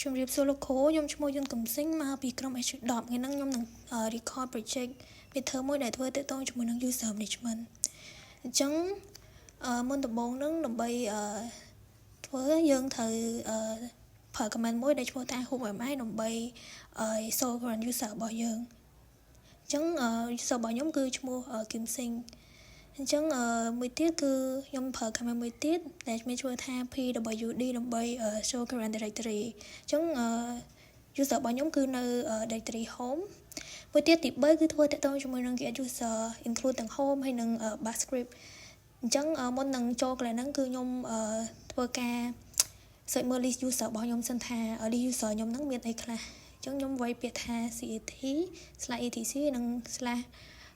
ជំរាបសួរលោកគ្រូខ្ញុំឈ្មោះយុនកំសិញមកពីក្រុម H10 ថ្ងៃហ្នឹងខ្ញុំនឹង record project វាធ្វើមួយដែលធ្វើទាក់ទងជាមួយនឹង user management អញ្ចឹងមុនដំបូងហ្នឹងដើម្បីធ្វើយើងត្រូវប្រើ command មួយដែលឈ្មោះថា whoami ដើម្បី show current user របស់យើងអញ្ចឹង user របស់ខ្ញុំគឺឈ្មោះ Kim Sing អញ្ចឹងមួយទៀតគឺខ្ញុំប្រើ command មួយទៀតដែលមានឈ្មោះថា pwd ដើម្បី show current directory អញ្ចឹង user របស់ខ្ញុំគឺនៅ directory home មួយទៀតទី3គឺធ្វើតាក់ទងជាមួយនឹង get user include ទាំង home ហើយនិង bash script អញ្ចឹងមុននឹងចូលកន្លែងហ្នឹងគឺខ្ញុំធ្វើការ search មើល list user របស់ខ្ញុំសិនថា list user ខ្ញុំហ្នឹងមានអីខ្លះអញ្ចឹងខ្ញុំវាយពាក្យថា cat/etc និង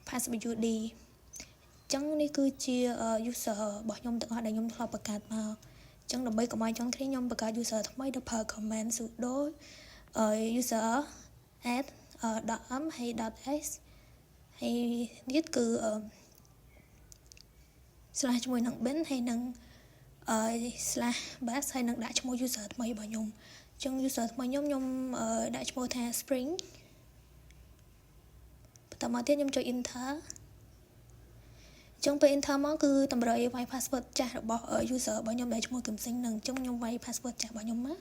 /passwd អញ្ចឹងនេះគឺជា user របស់ខ្ញុំទាំងអស់ដែលខ្ញុំធ្លាប់បង្កើតមកអញ្ចឹងដើម្បីកុំឲ្យចង់គ្នាខ្ញុំបង្កើត user ថ្មីដោយប្រើ command sudo user add .m ហើយ .s ហើយទៀតគឺslash ជាមួយនឹង bin ហើយនឹងslash bash ហើយនឹងដាក់ឈ្មោះ user ថ្មីរបស់ខ្ញុំអញ្ចឹង user ថ្មីខ្ញុំដាក់ឈ្មោះថា spring បន្តមកទៀតខ្ញុំចុច enter អញ្ចឹងពេល enter មកគឺតម្រូវឲ្យវាយ password ចាស់របស់ user របស់ខ្ញុំដែលឈ្មោះគឹមសិញនឹងអញ្ចឹងខ្ញុំវាយ password ចាស់របស់ខ្ញុំមក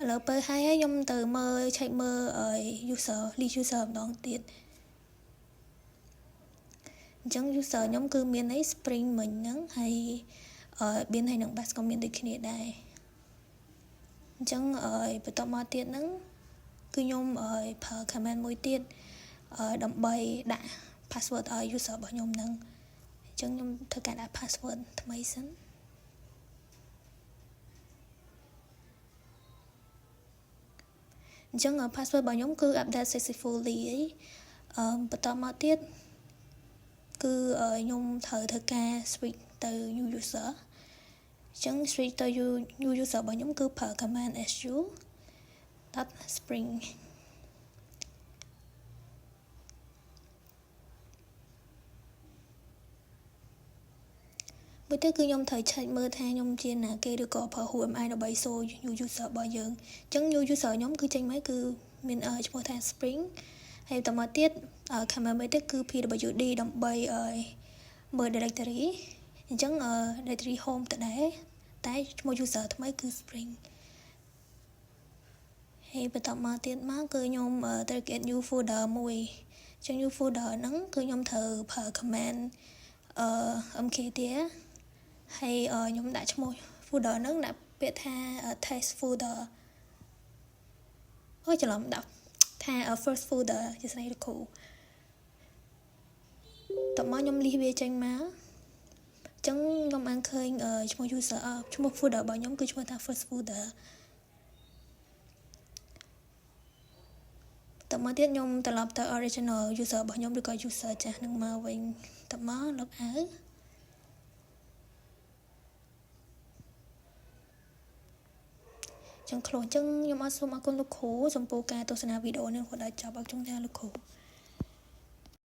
ឥឡូវពេលហើយខ្ញុំទៅមើល check មើល user list user ម្ដងទៀតអញ្ចឹង user ខ្ញុំគឺមានអី spring មិញហ្នឹងហើយ bin ហើយនឹង bash ក៏មានដូចគ្នាដែរអញ្ចឹងបន្តមកទៀតហ្នឹងគឺខ្ញុំប្រើ command មួយទៀតដើម្បីដាក់ password ឲ្យ user របស់ខ្ញុំហ្នឹងអញ្ចឹងខ្ញុំធ្វើការដាក់ password ថ្មីសិនអញ្ចឹង password របស់ខ្ញុំគឺ update successfully បន្តមកទៀតគឺខ្ញុំត្រូវធ្វើការ switch ទៅ new user អញ្ចឹង switch ទៅ new user របស់ខ្ញុំគឺប្រើ command su.spring មួយទៀតគឺខ្ញុំត្រូវ check មើលថាខ្ញុំជាណាគេឬក៏ប្រើ whoami ដើម្បី show new user របស់យើងអញ្ចឹង new user ខ្ញុំគឺចេញមកគឺមានឈ្មោះថា spring ហើយបន្តមកទៀត command មួយទៀតគឺ pwd ដើម្បីមើល directory អញ្ចឹង directory home ទៅដែរតែឈ្មោះ user ថ្មីគឺ spring ហើយបន្តមកទៀតមកគឺខ្ញុំត្រូវ get new folder មួយអញ្ចឹង new folder ហ្នឹងគឺខ្ញុំត្រូវប្រើ command mkdir ហើយខ្ញុំដាក់ឈ្មោះ folder ហ្នឹងដាក់ពាក្យថា test folder អូច្រឡំដាក់ថា first folder ជាស្អីលោកគ្រូតោះមកខ្ញុំលីសវាចេញមកអញ្ចឹងខ្ញុំបានឃើញឈ្មោះ user ឈ្មោះ folder របស់ខ្ញុំគឺឈ្មោះថា first folder តើមកទៀតខ្ញុំត្រឡប់ទៅ original user របស់ខ្ញុំឬក៏ user ចាស់នឹងមកវិញតើមក log out ចឹង close ចឹងខ្ញុំអត់សូមអរគុណលោកគ្រូចំពោះការទស្សនាវីដេអូនេះគាត់ដល់ចប់អរគុណចាលោកគ្រូ